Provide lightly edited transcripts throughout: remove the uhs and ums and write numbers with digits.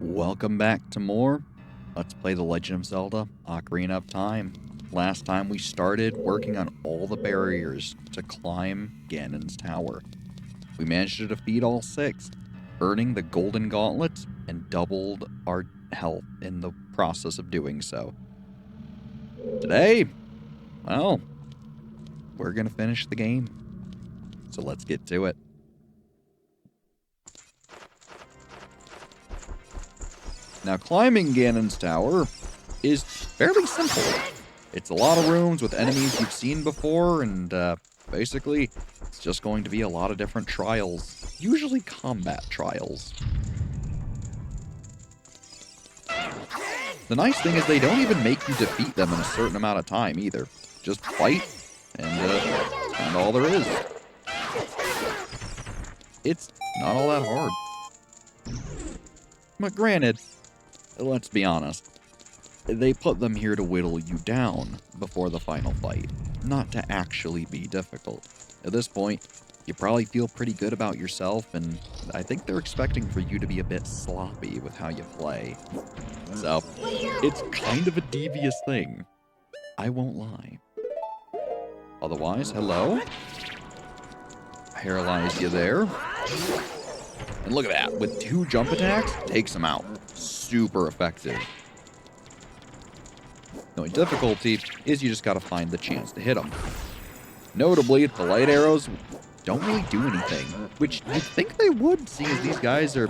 Welcome back to more. Let's play The Legend of Zelda Ocarina of Time. Last time we started working on all the barriers to climb Ganon's tower. We managed to defeat all 6, earning the Golden Gauntlet and doubled our health in the process of doing so. Today, well, we're gonna finish the game. So let's get to it. Now, climbing Ganon's tower is fairly simple. It's a lot of rooms with enemies you've seen before, and basically, it's just going to be a lot of different trials, usually combat trials. The nice thing is they don't even make you defeat them in a certain amount of time either. Just fight, and all there is. It's not all that hard. But granted, let's be honest, they put them here to whittle you down before the final fight, not to actually be difficult. At this point, you probably feel pretty good about yourself, and I think they're expecting for you to be a bit sloppy with how you play. So, it's kind of a devious thing. I won't lie. Otherwise, hello? Paralyze you there. And look at that, with 2 jump attacks, takes them out. Super effective. The only difficulty is you just gotta find the chance to hit them. Notably, the light arrows don't really do anything, which you'd think they would, seeing as these guys are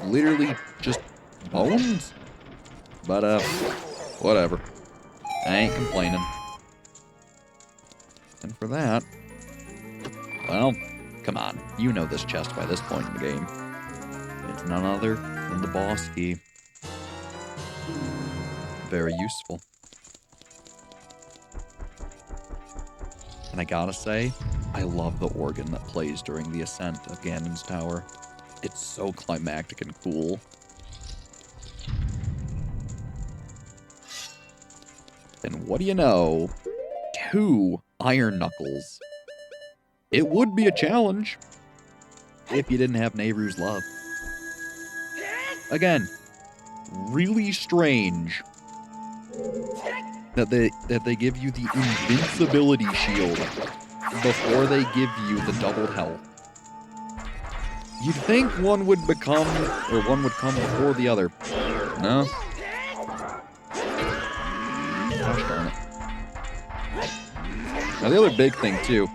literally just bones. But, whatever. I ain't complaining. And for that, well, come on, you know this chest by this point in the game. It's none other than the boss key. Very useful. And I gotta say, I love the organ that plays during the ascent of Ganon's tower. It's so climactic and cool. And what do you know? 2 iron knuckles. It would be a challenge if you didn't have Nehru's love. Again, really strange that they give you the invincibility shield before they give you the doubled health. You'd think one would come before the other. No. Gosh darn it. Now the other big thing too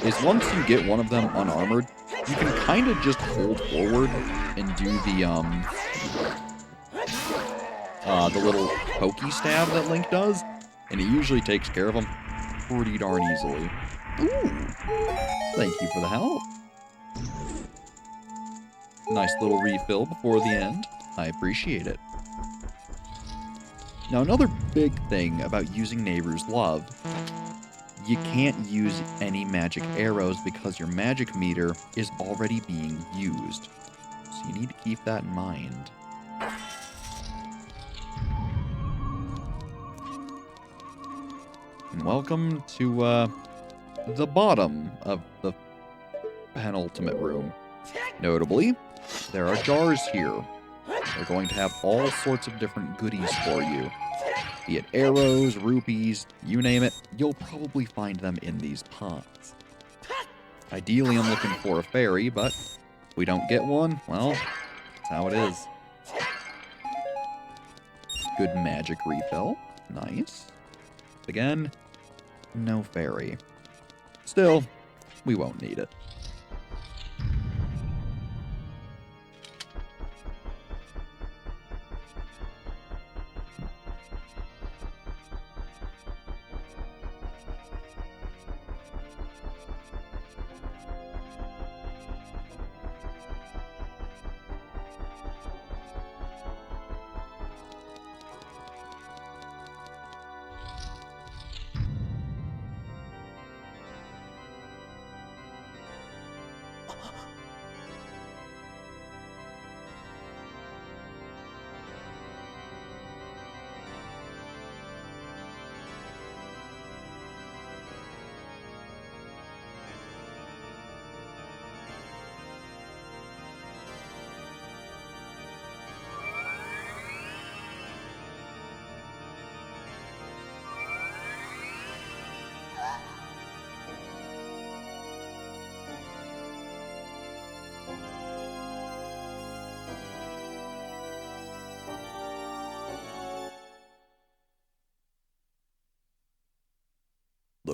is once you get one of them unarmored, you can kind of just hold forward and do the little pokey stab that Link does, and it usually takes care of them pretty darn easily. Ooh, thank you for the help. Nice little refill before the end. I appreciate it. Now, another big thing about using Nehru's love, you can't use any magic arrows because your magic meter is already being used. So you need to keep that in mind. And welcome to the bottom of the penultimate room. Notably, there are jars here. They're going to have all sorts of different goodies for you. Be it arrows, rupees, you name it, you'll probably find them in these pots. Ideally, I'm looking for a fairy, but if we don't get one, well, that's how it is. Good magic refill. Nice. Again, no fairy. Still, we won't need it.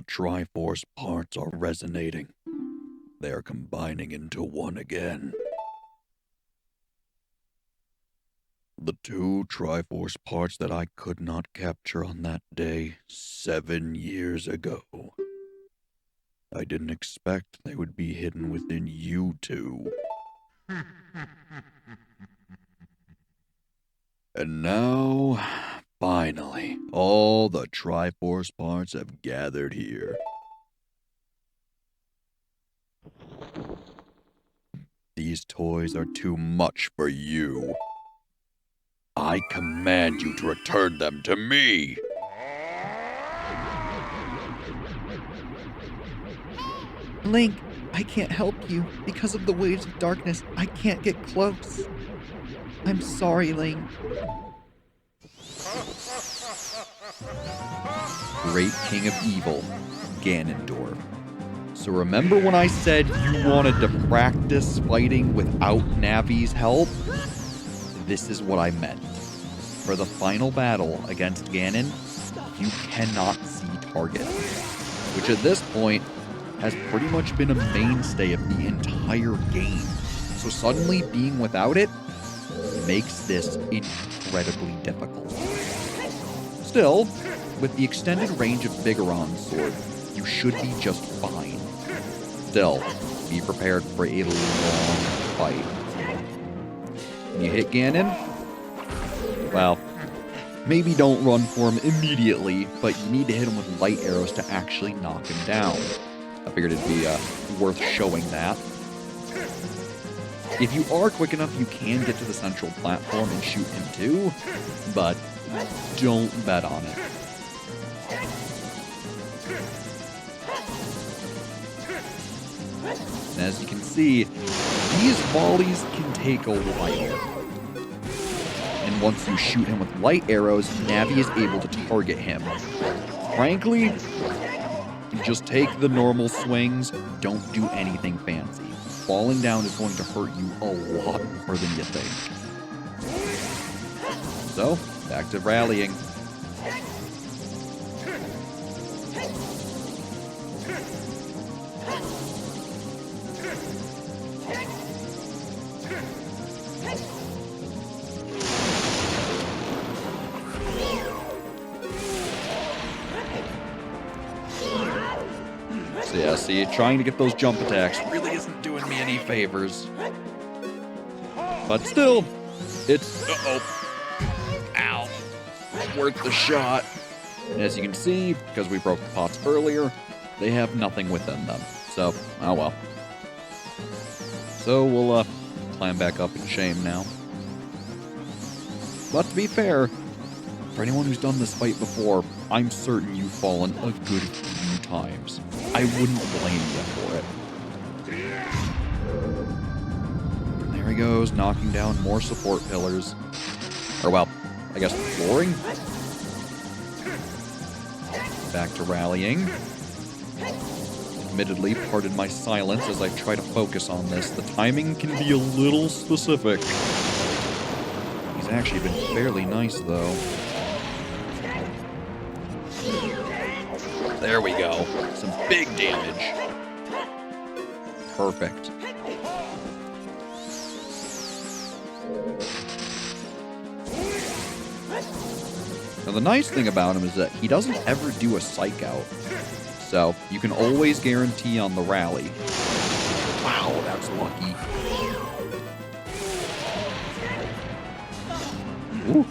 The Triforce parts are resonating. They are combining into one again. The two Triforce parts that I could not capture on that day 7 years ago. I didn't expect they would be hidden within you two. And now, finally, all the Triforce parts have gathered here. These toys are too much for you. I command you to return them to me! Link, I can't help you. Because of the waves of darkness, I can't get close. I'm sorry, Link. Great King of Evil, Ganondorf. So remember when I said you wanted to practice fighting without Navi's help? This is what I meant. For the final battle against Ganon, you cannot see target, which at this point has pretty much been a mainstay of the entire game. So suddenly being without it makes this incredibly difficult. Still, with the extended range of Bigoron's sword, you should be just fine. Still, be prepared for a long fight. When you hit Ganon, well, maybe don't run for him immediately, but you need to hit him with light arrows to actually knock him down. I figured it'd be worth showing that. If you are quick enough, you can get to the central platform and shoot him too, but don't bet on it. And as you can see, these volleys can take a while. And once you shoot him with light arrows, Navi is able to target him. Frankly, just take the normal swings, don't do anything fancy. Falling down is going to hurt you a lot more than you think. So, back to rallying. So yeah, see, trying to get those jump attacks really isn't doing me any favors. But still, it's, ow, worth the shot. And as you can see, because we broke the pots earlier, they have nothing within them. So, oh well. So we'll climb back up in shame now. But to be fair, for anyone who's done this fight before, I'm certain you've fallen a good few times. I wouldn't blame you for it. There he goes, knocking down more support pillars. Or well, I guess flooring. Back to rallying. Admittedly, pardon my silence as I try to focus on this. The timing can be a little specific. He's actually been fairly nice, though. There we go. Some big damage. Perfect. Now the nice thing about him is that he doesn't ever do a psych out. So you can always guarantee on the rally. Wow, that's lucky. Ooh.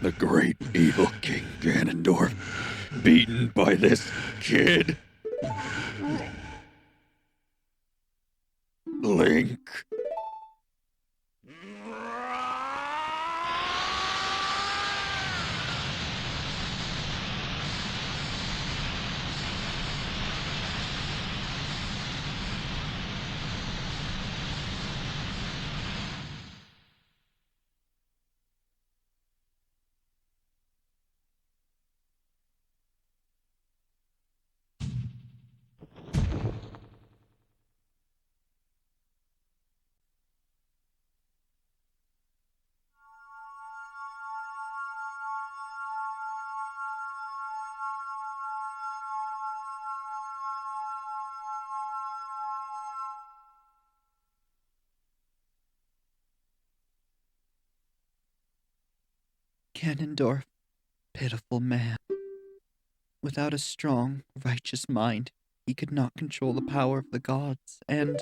The great evil King Ganondorf, beaten by this kid. Link. Ganondorf, pitiful man. Without a strong, righteous mind, he could not control the power of the gods, and...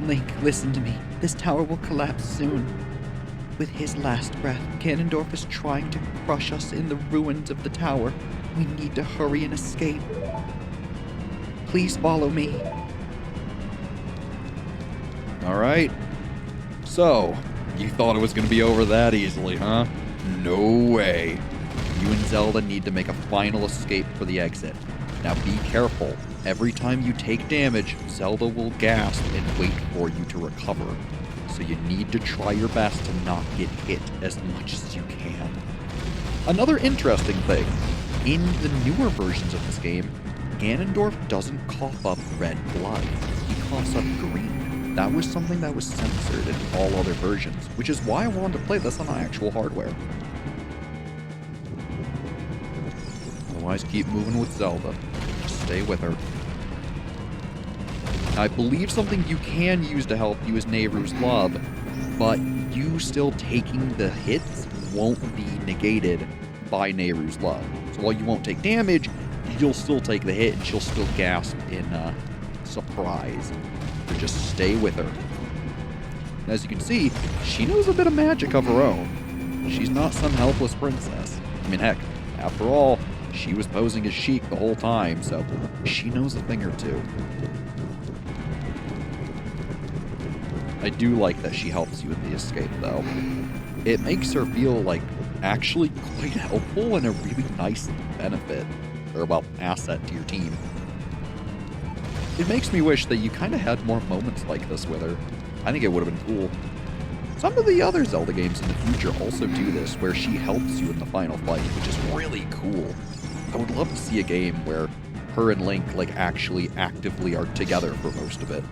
Link, listen to me. This tower will collapse soon. With his last breath, Ganondorf is trying to crush us in the ruins of the tower. We need to hurry and escape. Please follow me. Alright. So, you thought it was going to be over that easily, huh? No way. You and Zelda need to make a final escape for the exit. Now be careful. Every time you take damage, Zelda will gasp and wait for you to recover. So you need to try your best to not get hit as much as you can. Another interesting thing, in the newer versions of this game, Ganondorf doesn't cough up red blood. He coughs up green. That was something that was censored in all other versions, which is why I wanted to play this on actual hardware. Otherwise, keep moving with Zelda. Just stay with her. I believe something you can use to help you is Nehru's Love, but you still taking the hits won't be negated by Nehru's Love. So while you won't take damage, you'll still take the hit and she'll still gasp in surprise. So just stay with her. As you can see, she knows a bit of magic of her own. She's not some helpless princess. I mean, heck, after all, she was posing as Sheik the whole time, so she knows a thing or two. I do like that she helps you with the escape, though. It makes her feel, like, actually quite helpful and a really nice benefit, or, well, asset to your team. It makes me wish that you kind of had more moments like this with her. I think it would have been cool. Some of the other Zelda games in the future also do this, where she helps you in the final fight, which is really cool. I would love to see a game where her and Link, like, actually actively are together for most of it.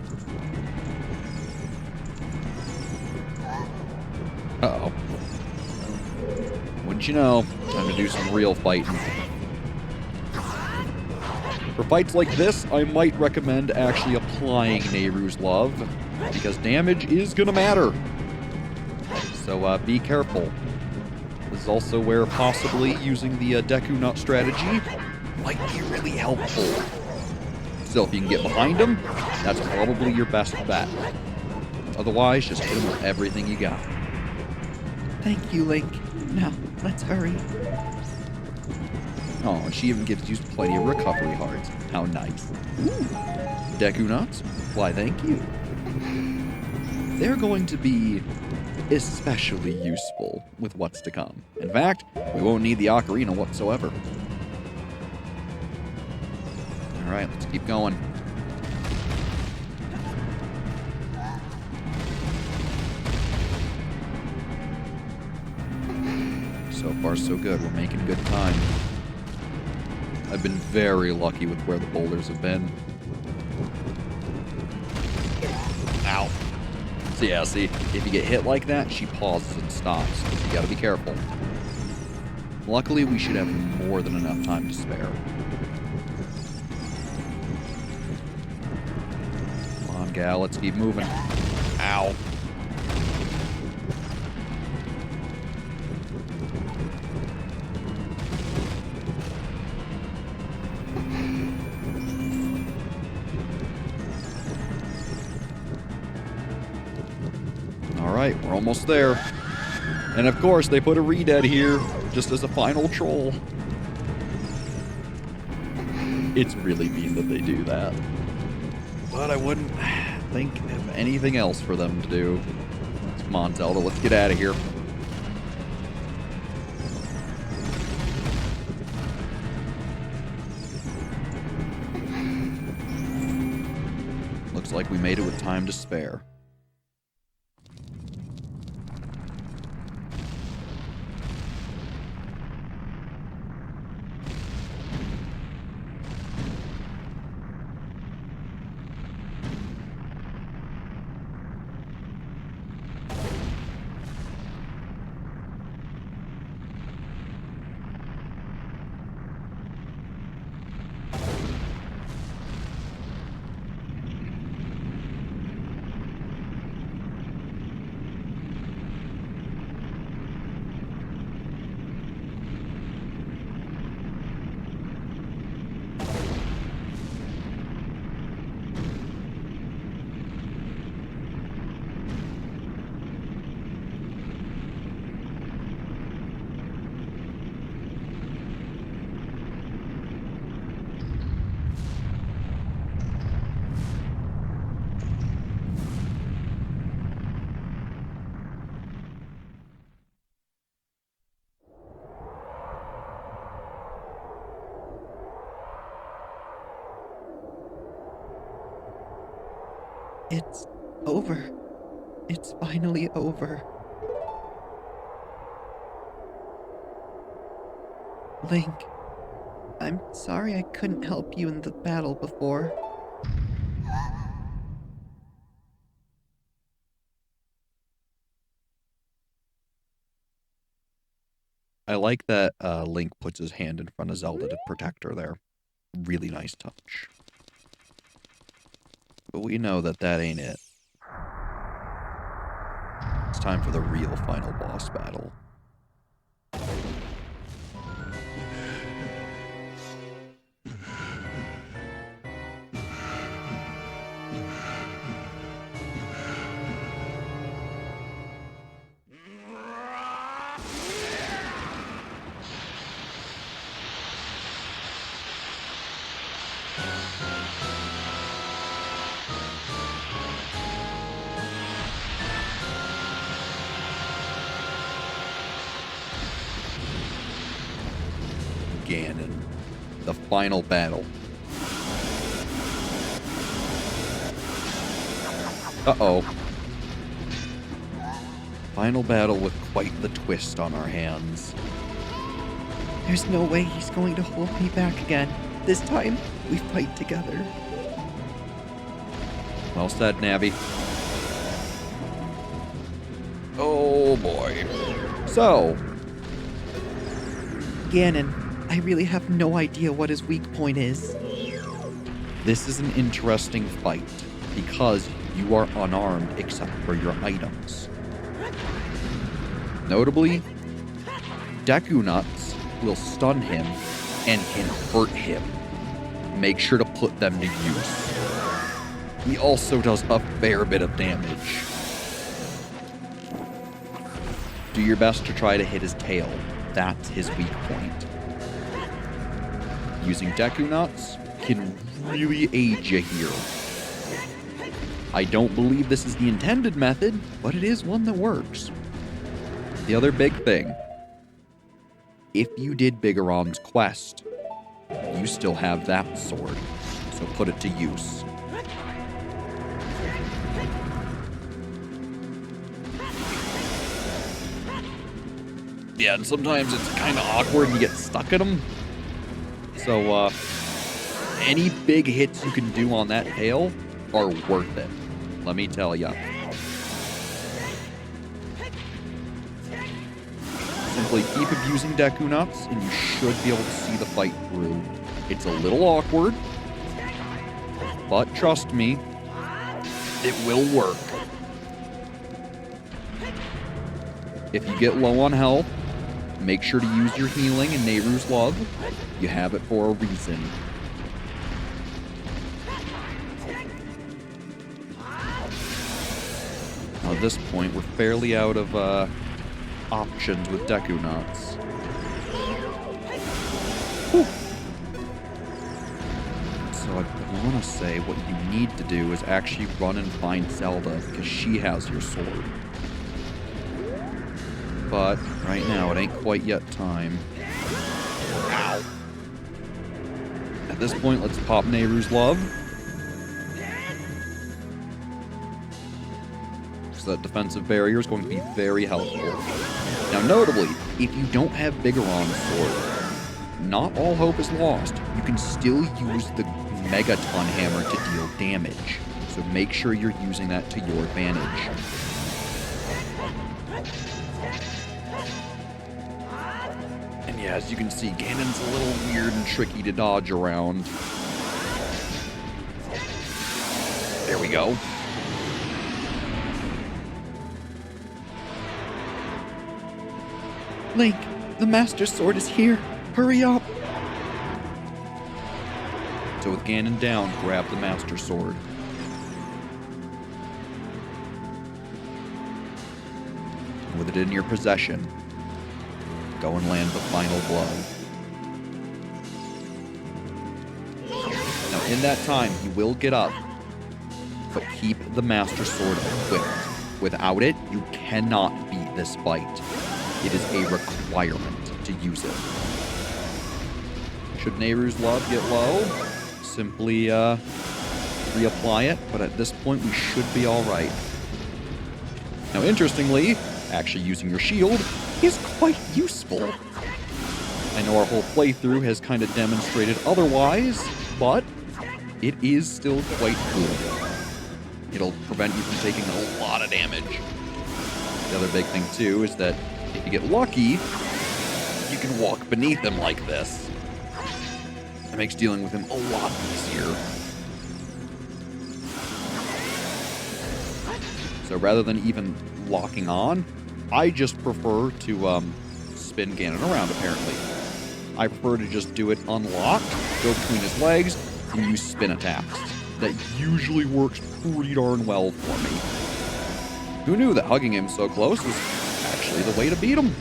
Uh-oh. Wouldn't you know, time to do some real fighting. For fights like this, I might recommend actually applying Nehru's Love, because damage is gonna matter. So be careful. This is also where possibly using the Deku Nut strategy might be really helpful. Still, if you can get behind him, that's probably your best bet. Otherwise, just hit him with everything you got. Thank you, Link. Now, let's hurry. Oh, and she even gives you plenty of recovery hearts. How nice. Ooh. Deku Nuts? Why, thank you. They're going to be especially useful with what's to come. In fact, we won't need the Ocarina whatsoever. Alright, let's keep going. So far, so good. We're making good time. I've been very lucky with where the boulders have been. Ow. So yeah, see, if you get hit like that, she pauses and stops. You gotta be careful. Luckily, we should have more than enough time to spare. Come on, gal, let's keep moving. Ow. Alright, we're almost there. And of course, they put a Redead here, just as a final troll. It's really mean that they do that. But I wouldn't think of anything else for them to do. Come on, Zelda, let's get out of here. Looks like we made it with time to spare. It's over. It's finally over. Link, I'm sorry I couldn't help you in the battle before. I like that Link puts his hand in front of Zelda to protect her there. Really nice touch. But we know that that ain't it. It's time for the real final boss battle. Ganon. The final battle. Uh-oh. Final battle with quite the twist on our hands. There's no way he's going to hold me back again. This time, we fight together. Well said, Navi. Oh boy. So, Ganon, I really have no idea what his weak point is. this is an interesting fight because you are unarmed except for your items. Notably, Deku Nuts will stun him and can hurt him. Make sure to put them to use. He also does a fair bit of damage. Do your best to try to hit his tail. That's his weak point. Using Deku Nuts can really aid you here. I don't believe this is the intended method, but it is one that works. The other big thing, if you did Bigoron's quest, you still have that sword, so put it to use. Yeah, and sometimes it's kind of awkward and you get stuck in them. So, any big hits you can do on that tail are worth it, let me tell ya. Simply keep abusing Deku Nuts, and you should be able to see the fight through. It's a little awkward, but trust me, it will work. If you get low on health, make sure to use your healing and Nehru's Love. You have it for a reason. Now at this point, we're fairly out of options with Deku Nuts. Whew. So I want to say what you need to do is actually run and find Zelda because she has your sword. But right now, it ain't quite yet time. Ow. At this point, let's pop Nehru's Love. So that defensive barrier is going to be very helpful. Now, notably, if you don't have Bigoron's sword, not all hope is lost. You can still use the Megaton Hammer to deal damage. So make sure you're using that to your advantage. And yeah, as you can see, Ganon's a little weird and tricky to dodge around. There we go. Link, the Master Sword is here. Hurry up. So with Ganon down, grab the Master Sword. With it in your possession, go and land the final blow. Now in that time, you will get up, but keep the Master Sword equipped. Without it, you cannot beat this fight. It is a requirement to use it. Should Nehru's Love get low, simply reapply it, but at this point we should be alright. Now interestingly, actually using your shield is quite useful. I know our whole playthrough has kind of demonstrated otherwise, but it is still quite good. It'll prevent you from taking a lot of damage. The other big thing too is that if you get lucky, you can walk beneath him like this. It makes dealing with him a lot easier. So rather than even locking on, I just prefer to spin Ganon around, apparently. I prefer to just do it unlocked, go between his legs, and use spin attacks. That usually works pretty darn well for me. Who knew that hugging him so close was actually the way to beat him?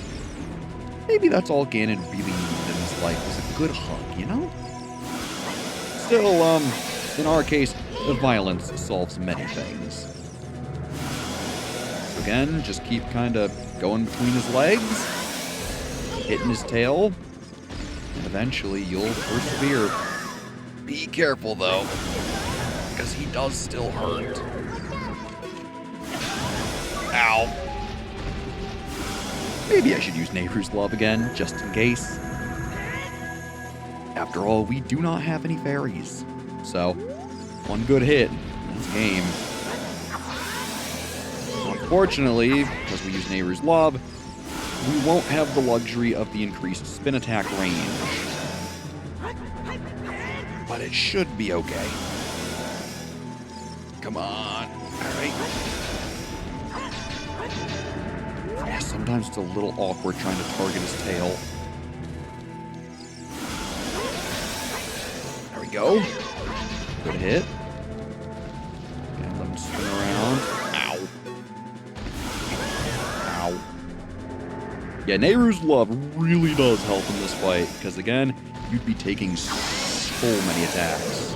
Maybe that's all Ganon really needed in his life, was a good hug, you know? Still, in our case, the violence solves many things. So again, just keep kind of going between his legs, hitting his tail, and eventually you'll persevere. Be careful though, because he does still hurt. Ow. Maybe I should use Nehru's Love again, just in case. After all, we do not have any fairies. So, one good hit, that's game. Unfortunately, because we use Nehru's Love, we won't have the luxury of the increased spin attack range. But it should be okay. Come on. Alright. Yeah, sometimes it's a little awkward trying to target his tail. There we go. Good hit. And let him spin around. Ow. Ow. Yeah, Nehru's Love really does help in this fight, because again, you'd be taking so many attacks.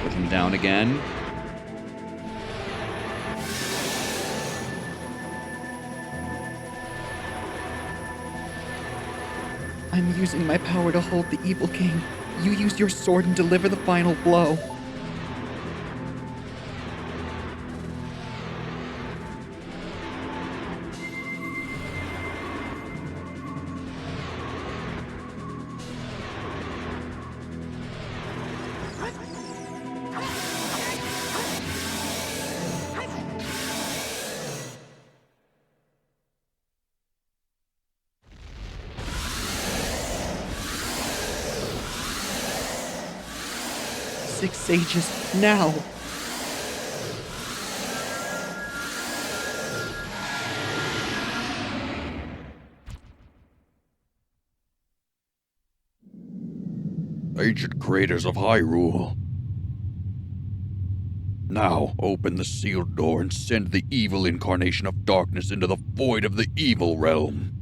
Put him down again. I'm using my power to hold the Evil King. You use your sword and deliver the final blow. Six sages, now! Ancient creators of Hyrule. Now open the sealed door and send the evil incarnation of darkness into the void of the evil realm.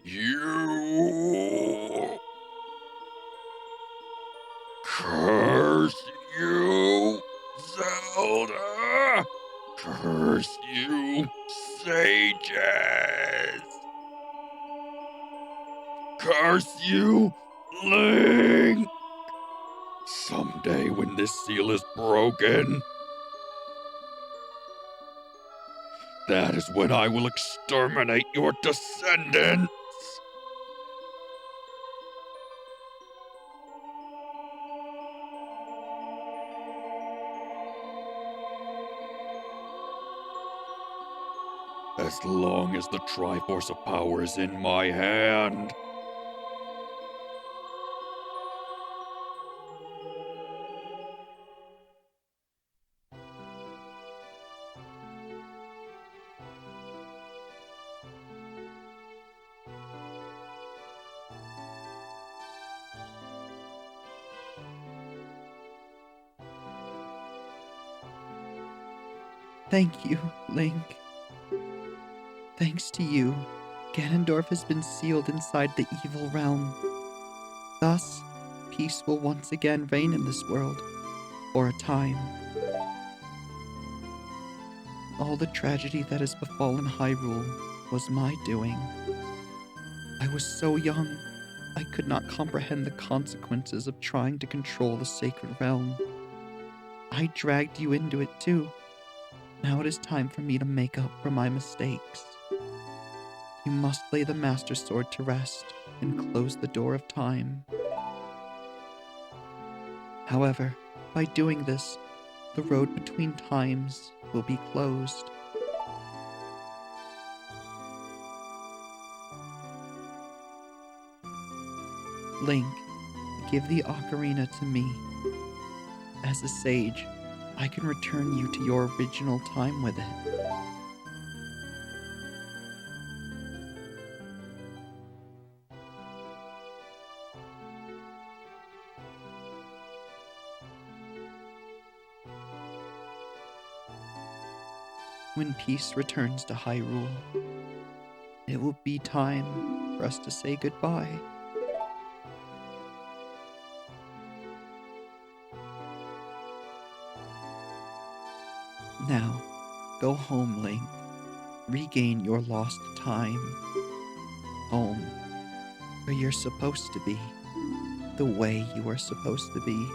You... Curse you, Zelda! Curse you, sages! Curse you, Link! Someday when this seal is broken, that is when I will exterminate your descendants! As long as the Triforce of Power is in my hand. Thank you, Link. Thanks to you, Ganondorf has been sealed inside the evil realm. Thus, peace will once again reign in this world, for a time. All the tragedy that has befallen Hyrule was my doing. I was so young, I could not comprehend the consequences of trying to control the sacred realm. I dragged you into it too. Now it is time for me to make up for my mistakes. You must lay the Master Sword to rest and close the door of time. However, by doing this, the road between times will be closed. Link, give the Ocarina to me. As a sage, I can return you to your original time with it. When peace returns to Hyrule, it will be time for us to say goodbye. Now, go home, Link. Regain your lost time. Home, where you're supposed to be. The way you are supposed to be.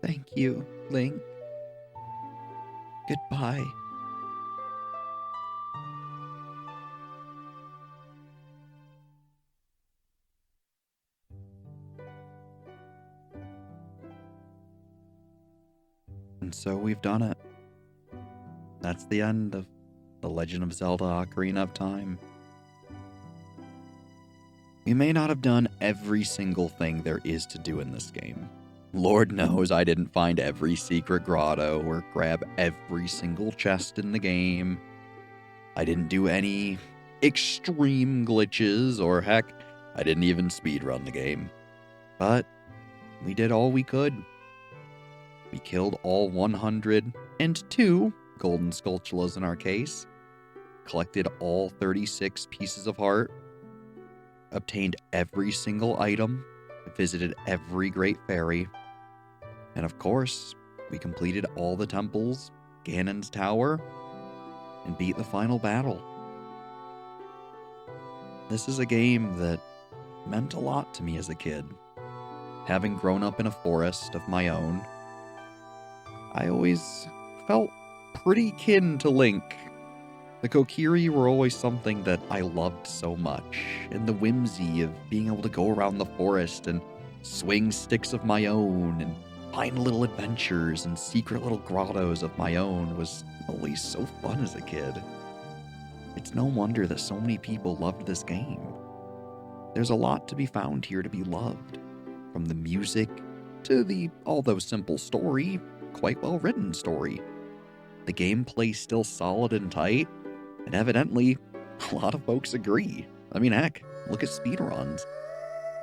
Thank you, Link. Goodbye. And so we've done it. That's the end of The Legend of Zelda Ocarina of Time. We may not have done every single thing there is to do in this game. Lord knows I didn't find every secret grotto or grab every single chest in the game. I didn't do any extreme glitches, or heck, I didn't even speedrun the game. But we did all we could. We killed all 102 golden Skulltulas in our case, collected all 36 pieces of heart, obtained every single item, visited every great fairy, and of course, we completed all the temples, Ganon's Tower, and beat the final battle. This is a game that meant a lot to me as a kid. Having grown up in a forest of my own, I always felt pretty kin to Link. The Kokiri were always something that I loved so much, and the whimsy of being able to go around the forest and swing sticks of my own and find little adventures and secret little grottos of my own was always so fun as a kid. It's no wonder that so many people loved this game. There's a lot to be found here to be loved, from the music to the, although simple story, quite well written story. The gameplay's still solid and tight, and evidently, a lot of folks agree. I mean, heck, look at speedruns.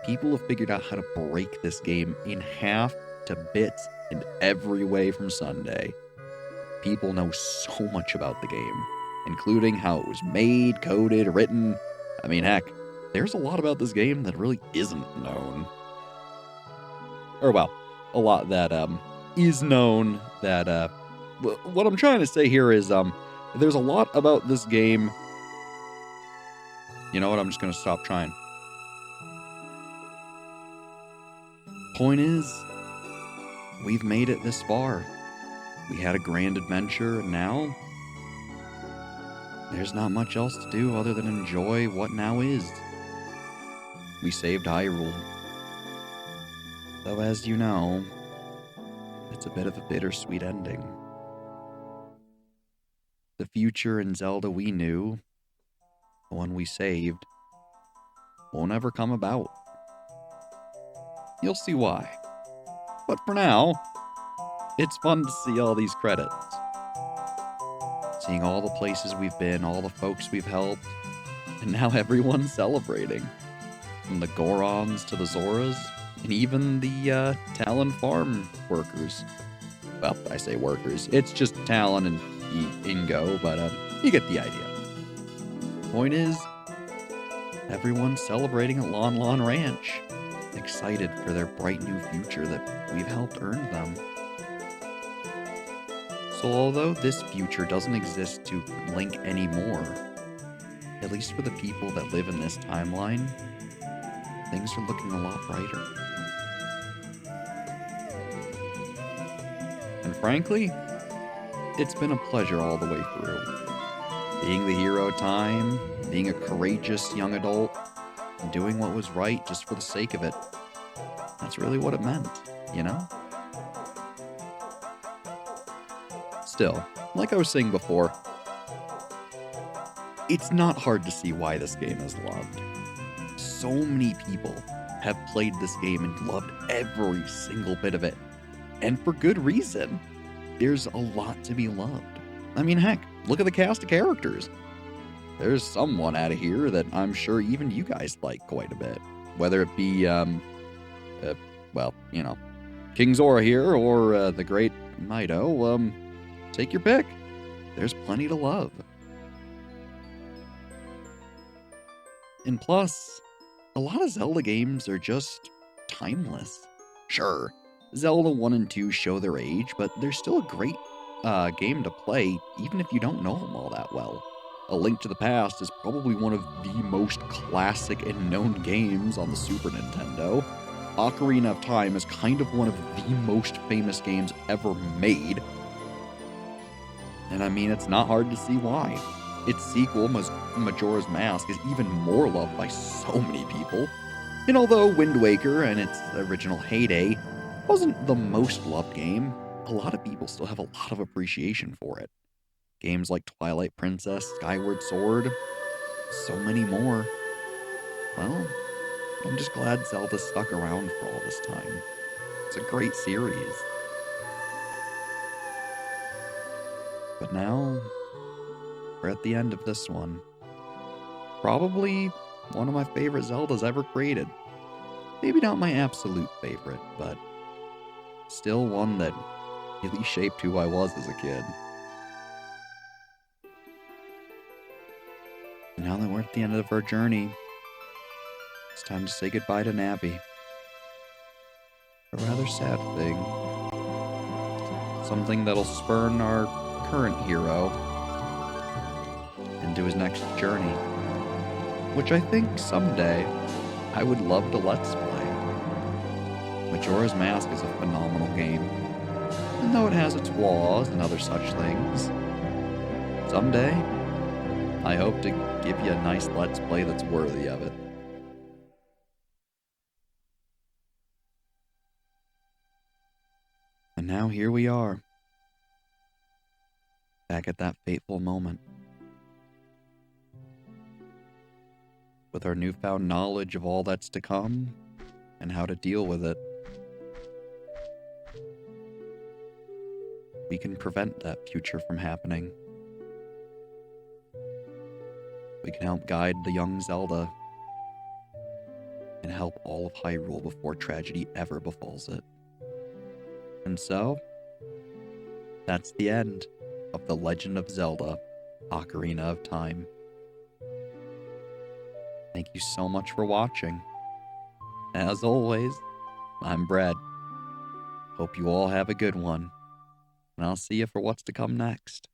People have figured out how to break this game in half to bits in every way from Sunday. People know so much about the game, including how it was made, coded, written. I mean, heck, there's a lot about this game that really isn't known. Or, well, a lot that is known that what I'm trying to say here is there's a lot about this game. You know what? I'm just going to stop trying. Point is, we've made it this far. We had a grand adventure, and now there's not much else to do other than enjoy what now is. We saved Hyrule. Though, as you know, it's a bit of a bittersweet ending. The future in Zelda we knew the one we saved, won't ever come about. You'll see why. But for now, it's fun to see all these credits. Seeing all the places we've been, all the folks we've helped, and now everyone's celebrating. From the Gorons to the Zoras, and even the Talon farm workers. Well, I say workers. It's just Talon and Ingo, but you get the idea. Point is, everyone's celebrating at Lon Lon Ranch, excited for their bright new future that we've helped earn them. So although this future doesn't exist to Link anymore, at least for the people that live in this timeline, things are looking a lot brighter. And frankly, it's been a pleasure all the way through. Being the hero time, being a courageous young adult, and doing what was right just for the sake of it. That's really what it meant, you know? Still, like I was saying before, it's not hard to see why this game is loved. So many people have played this game and loved every single bit of it. And for good reason. There's a lot to be loved. I mean, heck, look at the cast of characters. There's someone out of here that I'm sure even you guys like quite a bit. Whether it be, well, you know, King Zora here or the great Mido, take your pick. There's plenty to love. And plus, a lot of Zelda games are just timeless. Sure, Zelda 1 and 2 show their age, but they're still a great game to play, even if you don't know them all that well. A Link to the Past is probably one of the most classic and known games on the Super Nintendo. Ocarina of Time is kind of one of the most famous games ever made. And I mean, it's not hard to see why. Its sequel, Majora's Mask, is even more loved by so many people. And although Wind Waker and its original heyday wasn't the most loved game, a lot of people still have a lot of appreciation for it. Games like Twilight Princess, Skyward Sword, so many more. Well, I'm just glad Zelda stuck around for all this time. It's a great series. But now, we're at the end of this one. Probably one of my favorite Zeldas ever created. Maybe not my absolute favorite, but still one that really shaped who I was as a kid. And now that we're at the end of our journey, it's time to say goodbye to Navi. A rather sad thing. Something that'll spurn our current hero into his next journey, which I think someday I would love to Let's Play. Majora's Mask is a phenomenal game, and though it has its flaws and other such things, someday I hope to give you a nice Let's Play that's worthy of it. And now here we are, back at that fateful moment. With our newfound knowledge of all that's to come and how to deal with it, we can prevent that future from happening. We can help guide the young Zelda and help all of Hyrule before tragedy ever befalls it. And so, that's the end of The Legend of Zelda: Ocarina of Time. Thank you so much for watching. As always, I'm Brad. Hope you all have a good one, and I'll see you for what's to come next.